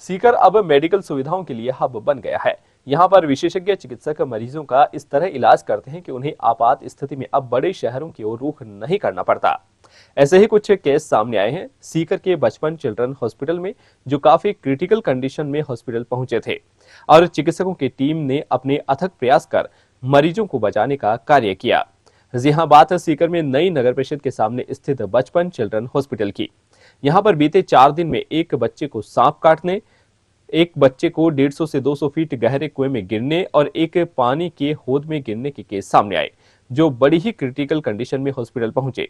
सीकर अब मेडिकल सुविधाओं के लिए हब बन गया है। यहाँ पर विशेषज्ञ चिकित्सक मरीजों का इस तरह इलाज करते हैं कि उन्हें आपात स्थिति में अब बड़े शहरों की ओर रुख नहीं करना पड़ता। ऐसे ही कुछ केस सामने आए हैं सीकर के बचपन चिल्ड्रन हॉस्पिटल में, जो काफी क्रिटिकल कंडीशन में हॉस्पिटल पहुंचे थे और चिकित्सकों की टीम ने अपने अथक प्रयास कर मरीजों को बचाने का कार्य किया। जी हां, बात है सीकर में नई नगर परिषद के सामने स्थित बचपन चिल्ड्रन हॉस्पिटल की। यहाँ पर बीते 4 दिन में एक बच्चे को सांप काटने, एक बच्चे को 150 से 200 फीट गहरे कुएं में गिरने और एक पानी के हौद में गिरने के केस सामने आए, जो बड़ी ही क्रिटिकल कंडीशन में हॉस्पिटल पहुंचे।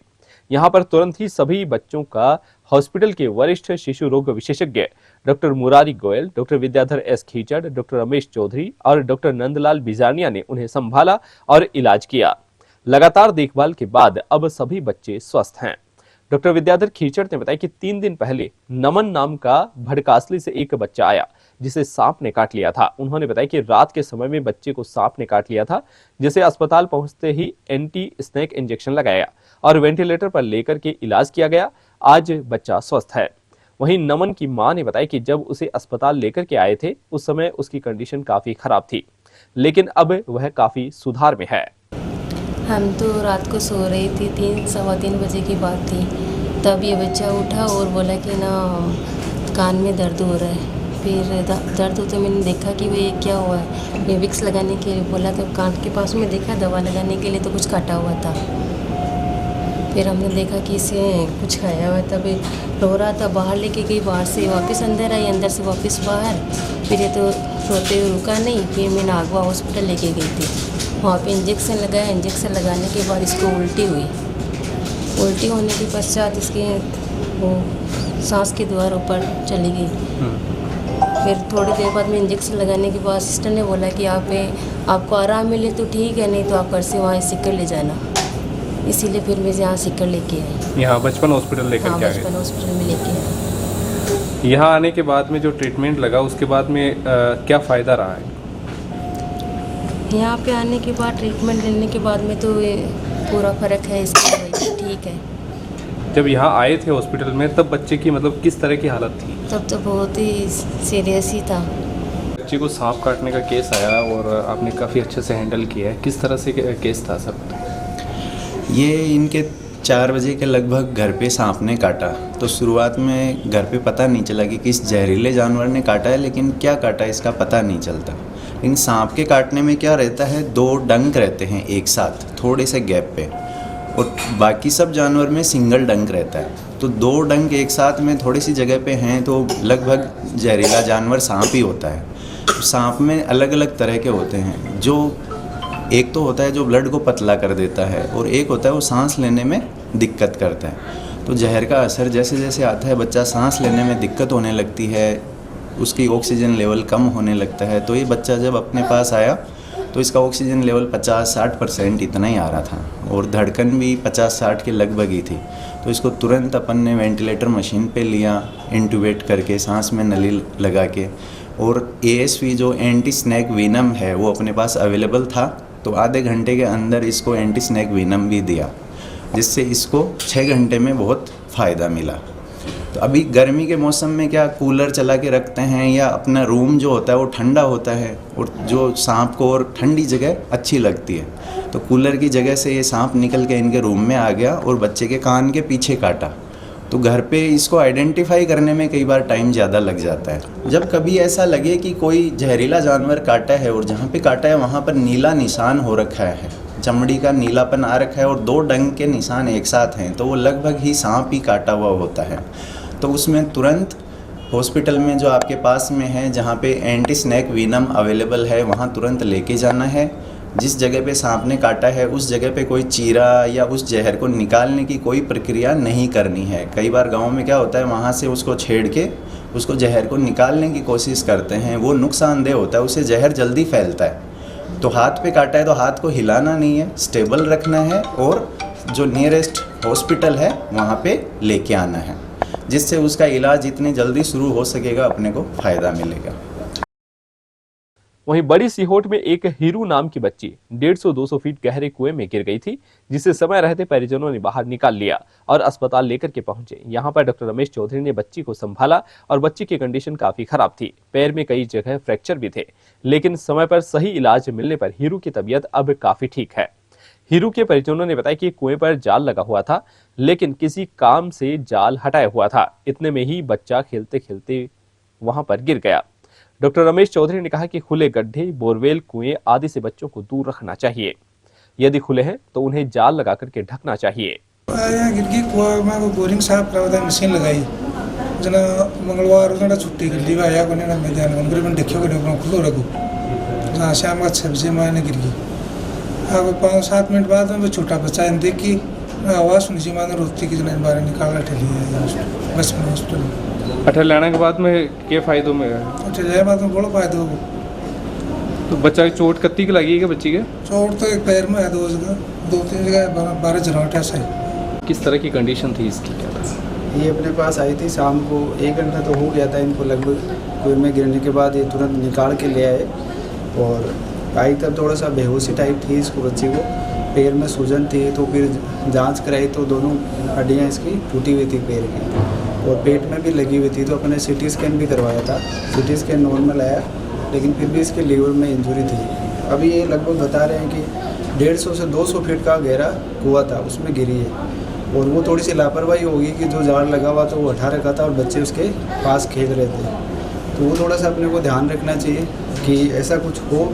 यहां पर तुरंत ही सभी बच्चों का हॉस्पिटल के वरिष्ठ शिशु रोग विशेषज्ञ doctor Murari Goyal, doctor Vidyadhar S Khichar, doctor Ramesh Chaudhary और डॉक्टर नंदलाल बिजानिया ने उन्हें संभाला और इलाज किया। लगातार देखभाल के बाद अब सभी बच्चे स्वस्थ हैं। डॉक्टर विद्याधर खीचड़ ने बताया कि 3 दिन पहले नमन नाम का भड़कासली से एक बच्चा आया जिसे सांप ने काट लिया था। उन्होंने बताया कि रात के समय में बच्चे को सांप ने काट लिया था, जिसे अस्पताल पहुंचते ही एंटी स्नेक इंजेक्शन लगाया और वेंटिलेटर पर लेकर के इलाज किया गया। आज बच्चा स्वस्थ है। वहीं नमन की मां ने बताया कि जब उसे अस्पताल लेकर के आए थे उस समय उसकी कंडीशन काफी खराब थी, लेकिन अब वह काफी सुधार में है। हम तो रात को सो रही थी, 3-3:15 बजे की बात थी। तब ये बच्चा उठा और बोला कि ना कान में दर्द हो रहा है। फिर दर्द हो तो मैंने देखा कि ये क्या हुआ है। मैं विक्स लगाने के लिए बोला तो कान के पास में देखा दवा लगाने के लिए तो कुछ काटा हुआ था। फिर हमने देखा कि इसे कुछ खाया हुआ, तब रो रहा था। बाहर लेके गई, बाहर से वापस अंदर आई, अंदर से वापस बाहर। फिर ये तो रोते हुए रुका नहीं। फिर मैं नागवा हॉस्पिटल लेके गई थी, वहाँ पे इंजेक्शन लगाया। इंजेक्शन लगाने के बाद इसको उल्टी हुई। उल्टी होने के पश्चात इसके वो सांस के द्वार ऊपर चली गई। फिर थोड़ी देर बाद में इंजेक्शन लगाने के बाद सिस्टर ने बोला कि आपको आराम मिले तो ठीक है, नहीं तो आप घर से वहाँ सीकर ले जाना। इसीलिए फिर मैं यहाँ सीकर लेके आई। यहाँ बचपन हॉस्पिटल लेकर के आ गए? बचपन हॉस्पिटल में लेके आई। यहाँ आने के बाद में जो ट्रीटमेंट लगा उसके बाद में क्या फ़ायदा रहा है? यहाँ पे आने के बाद ट्रीटमेंट लेने के बाद में तो पूरा फर्क है, इसकी दवाई ठीक है। जब यहाँ आए थे हॉस्पिटल में तब बच्चे की मतलब किस तरह की हालत थी? तब तो बहुत ही सीरियस ही था। बच्चे को सांप काटने का केस आया और आपने काफ़ी अच्छे से हैंडल किया है। किस तरह से केस था सब? ये इनके 4 बजे के लगभग घर पे सांप ने काटा। तो शुरुआत में घर पे पता नहीं चला कि किस जहरीले जानवर ने काटा है, लेकिन क्या काटा है इसका पता नहीं चलता। लेकिन सांप के काटने में क्या रहता है, 2 डंक रहते हैं एक साथ थोड़े से गैप पे, और बाकी सब जानवर में सिंगल डंक रहता है। तो 2 डंक एक साथ में थोड़ी सी जगह पे हैं तो लगभग जहरीला जानवर सांप ही होता है। तो सांप में अलग अलग तरह के होते हैं। जो एक तो होता है जो ब्लड को पतला कर देता है, और एक होता है वो सांस लेने में दिक्कत करता है। तो जहर का असर जैसे जैसे आता है, बच्चा सांस लेने में दिक्कत होने लगती है, उसकी ऑक्सीजन लेवल कम होने लगता है। तो ये बच्चा जब अपने पास आया तो इसका ऑक्सीजन लेवल 50-60% इतना ही आ रहा था, और धड़कन भी 50-60 के लगभग ही थी। तो इसको तुरंत अपन ने वेंटिलेटर मशीन पे लिया, इंट्यूबेट करके सांस में नली लगा के, और ASV जो एंटी स्नेक वीनम है वो अपने पास अवेलेबल था। तो आधे घंटे के अंदर इसको एंटी स्नेक वीनम भी दिया, जिससे इसको 6 घंटे में बहुत फ़ायदा मिला। तो अभी गर्मी के मौसम में क्या कूलर चला के रखते हैं, या अपना रूम जो होता है वो ठंडा होता है, और जो सांप को और ठंडी जगह अच्छी लगती है। तो कूलर की जगह से ये सांप निकल के इनके रूम में आ गया और बच्चे के कान के पीछे काटा। तो घर पे इसको आइडेंटिफाई करने में कई बार टाइम ज़्यादा लग जाता है। जब कभी ऐसा लगे कि कोई जहरीला जानवर काटा है और जहाँ पे काटा है वहाँ पर नीला निशान हो रखा है, चमड़ी का नीलापन आ रखा है, और 2 डंक के निशान एक साथ हैं, तो वो लगभग ही सांप ही काटा हुआ होता है। तो उसमें तुरंत हॉस्पिटल में जो आपके पास में है, जहाँ पे एंटी स्नेक वीनम अवेलेबल है, वहाँ तुरंत लेके जाना है। जिस जगह पे सांप ने काटा है उस जगह पे कोई चीरा या उस जहर को निकालने की कोई प्रक्रिया नहीं करनी है। कई बार गांव में क्या होता है, वहाँ से उसको छेड़ के उसको जहर को निकालने की कोशिश करते हैं, वो नुकसानदेह होता है, उससे जहर जल्दी फैलता है। तो हाथ पे काटा है तो हाथ को हिलाना नहीं है, स्टेबल रखना है, और जो नियरेस्ट हॉस्पिटल है वहाँ पे लेके आना है, जिससे उसका इलाज जितनी जल्दी शुरू हो सकेगा अपने को फ़ायदा मिलेगा। वहीं बड़ी सीहोट में एक हीरू नाम की बच्ची 150-200 फीट गहरे कुएं में गिर गई थी, जिसे समय रहते परिजनों ने बाहर निकाल लिया और अस्पताल लेकर के पहुंचे। यहां पर डॉक्टर रमेश चौधरी ने बच्ची को संभाला और बच्ची की कंडीशन काफी खराब थी। पैर में कई जगह फ्रैक्चर भी थे, लेकिन समय पर सही इलाज मिलने पर हीरू की तबीयत अब काफी ठीक है। हीरू के परिजनों ने बताया कि कुएं पर जाल लगा हुआ था, लेकिन किसी काम से जाल हटाया हुआ था। इतने में ही बच्चा खेलते खेलते वहां पर गिर गया। डॉक्टर रमेश चौधरी ने कहा कि खुले गड्ढे, बोरवेल, कुएं आदि से बच्चों को दूर रखना चाहिए। यदि खुले हैं तो उन्हें जाल लगा करके ढकना चाहिए। गिरगी कुआ में बोरिंग साफ करावदा मशीन लगाई जना मंगलवार जना छुट्टी कर ली आया कोने ना मैं ध्यान कर बन देखियो के खुलो रखो जहां शाम का 6 बजे मैंने गिरगी अब 5-7 मिनट बाद में छोटा बच्चा इन देखी आवाज सुनी जी मैंने रोती की जना बाहर निकाला ठेली बस में हॉस्पिटल अठे लेने के बाद में क्या फायदों में है? अच्छा जाए बाद में बड़ा फायदा हो तो बच्चा की चोट कत्ती की लगी है बच्ची के? चोट तो एक पैर में है 2 जगह 2-3 जगह 12 जराट ऐसा है। किस तरह की कंडीशन थी इसकी, क्या था? ये अपने पास आई थी शाम को, 1 घंटा तो हो गया था इनको लगभग। कुएं में गिरने के बाद ये तुरंत निकाल के ले आए और आई तब थोड़ा सा बेहोशी टाइप थी इसको, बच्ची को पैर में सूजन थी। तो फिर जांच कराई तो दोनों हड्डियां इसकी टूटी हुई थी पैर की और पेट में भी लगी हुई थी। तो अपने CT स्कैन भी करवाया था, CT स्कैन नॉर्मल आया, लेकिन फिर भी इसके लीवर में इंजरी थी। अभी ये लगभग बता रहे हैं कि 150 से 200 फीट का गहरा कुआं था, उसमें गिरी है और वो थोड़ी सी लापरवाही होगी कि जो जाल लगा हुआ था वो हटा रखा था और बच्चे उसके पास खेल रहे थे। तो वो थोड़ा सा अपने को ध्यान रखना चाहिए कि ऐसा कुछ हो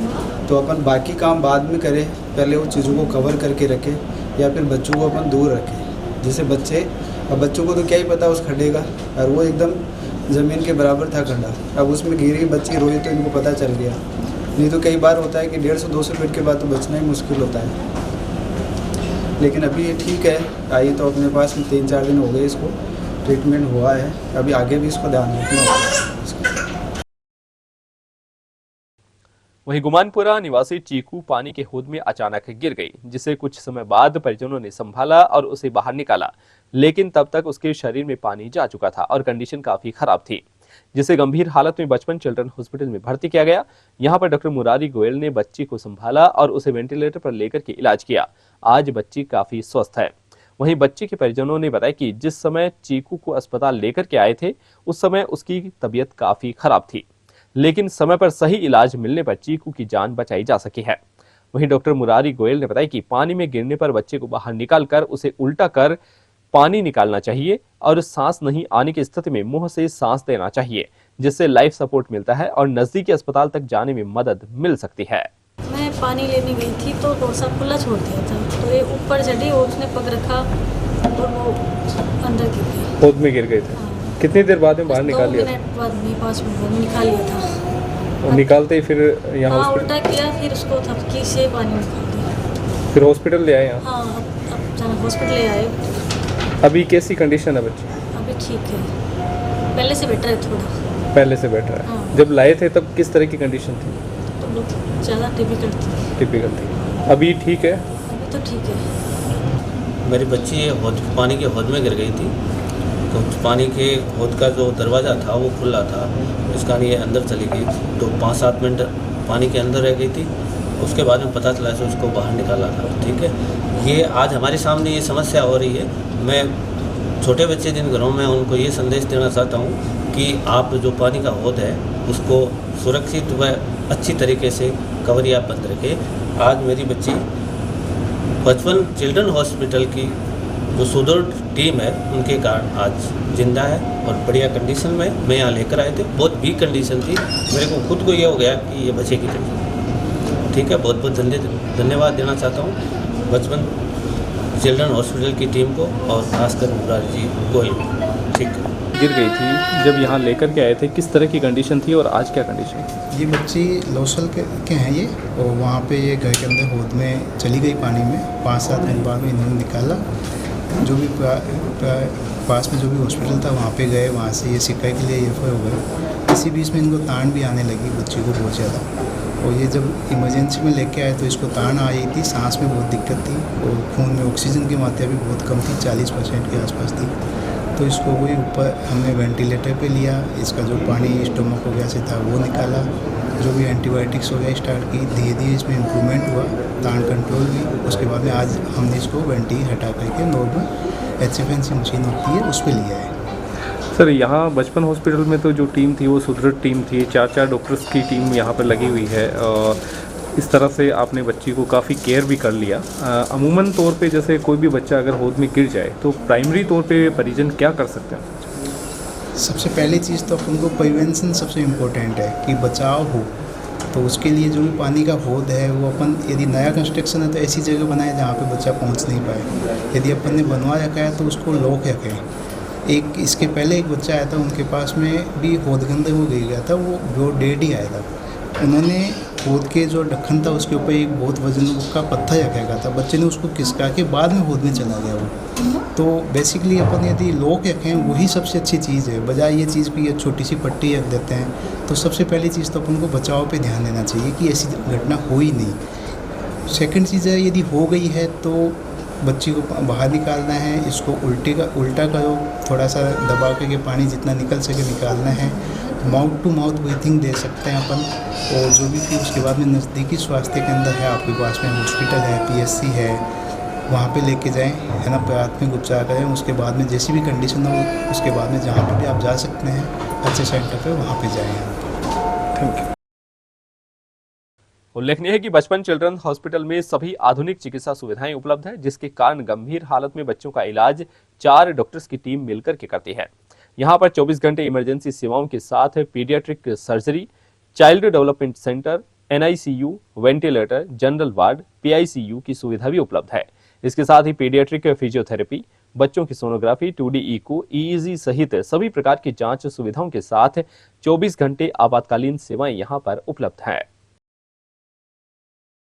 तो अपन बाकी काम बाद में करें, पहले वो चीज़ों को कवर करके रखें या फिर बच्चों को अपन दूर रखें। जैसे अब बच्चों को तो क्या ही पता उस खड्डे का, और वो एकदम ज़मीन के बराबर था खड्डा। अब उसमें गिरी बच्ची रोई तो इनको पता चल गया, नहीं तो कई बार होता है कि 150-200 फीट के बाद तो बचना ही मुश्किल होता है। लेकिन अभी ये ठीक है, आई तो अपने पास में 3-4 दिन हो गए, इसको ट्रीटमेंट हुआ है। अभी आगे भी इसको ध्यान रखना होगा। वहीं गुमानपुरा निवासी चीकू पानी के हौद में अचानक गिर गई, जिसे कुछ समय बाद परिजनों ने संभाला और उसे बाहर निकाला, लेकिन तब तक उसके शरीर में पानी जा चुका था और कंडीशन काफी खराब थी, जिसे गंभीर हालत में बचपन चिल्ड्रन हॉस्पिटल में भर्ती किया गया। यहां पर डॉक्टर मुरारी गोयल ने बच्ची को संभाला और उसे वेंटिलेटर पर लेकर के इलाज किया। आज बच्ची काफी स्वस्थ है। वहीं बच्ची के परिजनों ने बताया कि जिस समय चीकू को अस्पताल लेकर के आए थे, उस समय उसकी तबीयत काफी खराब थी, लेकिन समय पर सही इलाज मिलने पर चीकू की जान बचाई जा सकी है। वहीं डॉक्टर मुरारी गोयल ने बताया कि पानी में गिरने पर बच्चे को बाहर निकालकर उसे उल्टा कर पानी निकालना चाहिए और सांस नहीं आने की स्थिति में मुंह से सांस देना चाहिए, जिससे लाइफ सपोर्ट मिलता है और नजदीकी अस्पताल तक जाने में मदद मिल सकती है। मैं पानी लेने गई थी तो डोर साहब खुला छोड़ दिया था, तो ये ऊपर चढ़ी और उसने पग रखा और वो अंदर गिर गई। हौद में गिर गए थे। कितनी देर बाद में बाहर निकाल लिया? 2 मिनट बाद में 5 मिनट बाद निकाल लिया था। और निकालते ही फिर यहाँ हाँ, उल्टा किया, फिर उसको थपकी से पानी निकाल दिया। फिर हॉस्पिटल ले आए यहाँ? हाँ, अब जाना हॉस्पिटल ले आए। अभी कैसी कंडीशन है बच्ची? अभी ठीक है, पहले से बेटर है थोड़ा। पहले से बेटर है। हाँ। जब लाए थे तब किस तरह की कंडीशन थी? तो लोग ज़्यादा टिपिकल थी। अभी ठीक है? अभी तो ठीक है। मेरी बच्ची पानी के हौद में गिर गई थी, तो पानी के हौद का जो दरवाज़ा था वो खुला था, इसका ये अंदर चली गई। तो 5-7 मिनट पानी के अंदर रह गई थी, उसके बाद में पता चला से उसको बाहर निकाला था। ठीक है, ये आज हमारे सामने ये समस्या हो रही है। मैं छोटे बच्चे जिन घरों में उनको ये संदेश देना चाहता हूँ कि आप जो पानी का हौद है उसको सुरक्षित व अच्छी तरीके से कवर या बंद रखें। आज मेरी बच्ची बचपन चिल्ड्रन हॉस्पिटल की जो सुदृढ़ टीम है उनके कारण आज जिंदा है और बढ़िया कंडीशन में मैं यहाँ लेकर आए थे। बहुत वीक कंडीशन थी, मेरे को खुद को ये हो गया कि ये बचेगी कंडीशन। ठीक है, बहुत बहुत धन्यवाद देना चाहता हूँ बचपन चिल्ड्रन हॉस्पिटल की टीम को और खासकर मुरारी जी गोयल को। ठीक है, गिर गई थी, जब यहाँ लेकर के आए थे किस तरह की कंडीशन थी और आज क्या कंडीशन है? ये बच्ची लोसल के हैं ये, और वहाँ पे ये घर के अंदर हौद में चली गई पानी में। 5-7 मिनट बाद में इन्होंने निकाला। जो भी पास में जो भी हॉस्पिटल था वहाँ पे गए, वहाँ से ये सिकाई के लिए रेफर हो गए। इसी बीच में इनको तान भी आने लगी बच्ची को बहुत ज़्यादा, और ये जब इमरजेंसी में लेके आए तो इसको तान आ रही थी, सांस में बहुत दिक्कत थी और खून में ऑक्सीजन की मात्रा भी बहुत कम थी, 40% के आसपास थी। तो इसको कोई ऊपर हमने वेंटिलेटर पे लिया, इसका जो पानी स्टोमक वगैरह से था वो निकाला, जो भी एंटीबायोटिक्स वगैरह स्टार्ट की, धीरे धीरे इसमें इम्प्रूवमेंट हुआ, तान कंट्रोल हुई। उसके बाद में आज हमने इसको वेंटी हटा करके नॉर्मल HFNC मशीन होती है उस पर लिया है। सर यहाँ बचपन हॉस्पिटल में तो जो टीम थी वो सुदृढ़ टीम थी, 4 डॉक्टर्स की टीम यहाँ पर लगी हुई है। इस तरह से आपने बच्ची को काफ़ी केयर भी कर लिया। अमूमन तौर पे जैसे कोई भी बच्चा अगर होद में गिर जाए तो प्राइमरी तौर पे परिजन क्या कर सकते हैं? सबसे पहली चीज़ तो अपन को प्रिवेंशन सबसे इम्पोर्टेंट है कि बचाव हो। तो उसके लिए जो भी पानी का होद है वो अपन यदि नया कंस्ट्रक्शन है तो ऐसी जगह बनाए जहाँ पे बच्चा पहुँच नहीं पाए। यदि अपन ने बनवा रखा है तो उसको लॉक रखें। एक इसके पहले एक बच्चा आया था, उनके पास में भी होद के अंदर वो गिर गया था, वो डेड ही आया था। उन्होंने होद के जो ढक्कन था उसके ऊपर एक बहुत वजन का पत्थर रखा गया था, बच्चे ने उसको खिसका के बाद में होद में चला गया वो। तो बेसिकली अपन यदि लॉक रखें वही सबसे अच्छी चीज़ है, बजाय ये चीज़ की ये छोटी सी पट्टी रख देते हैं। तो सबसे पहली चीज़ तो अपन को बचाव पे ध्यान देना चाहिए कि ऐसी घटना हो ही नहीं। सेकंड चीज़ है, यदि हो गई है तो बच्ची को बाहर निकालना है, इसको उल्टा करो, थोड़ा सा दबा के पानी जितना निकल सके निकालना है। माउथ टू माउथ ब्रीथिंग दे सकते हैं अपन। और जो भी फिर उसके बाद में नज़दीकी स्वास्थ्य केंद्र है आपके पास में, हॉस्पिटल है, PSC है, वहाँ पे लेके जाएं, है ना, प्राथमिक उपचार करें। उसके बाद में जैसी भी कंडीशन हो उसके बाद में जहाँ पे भी आप जा सकते हैं अच्छे सेंटर पे वहाँ पे जाएं। Thank you. उल्लेखनीय है कि बचपन चिल्ड्रन हॉस्पिटल में सभी आधुनिक चिकित्सा सुविधाएं उपलब्ध है, जिसके कारण गंभीर हालत में बच्चों का इलाज 4 डॉक्टर्स की टीम मिलकर के करती है। यहाँ पर 24 घंटे इमरजेंसी सेवाओं के साथ paediatric surgery, child development centre, NICU, ventilator, general ward, PICU की सुविधा भी उपलब्ध है। इसके साथ ही पीडियाट्रिक फिजियोथेरेपी, बच्चों की सोनोग्राफी, 2D इको, EEG सहित सभी प्रकार की जांच सुविधाओं के साथ 24 घंटे आपातकालीन सेवाएं यहां पर उपलब्ध हैं।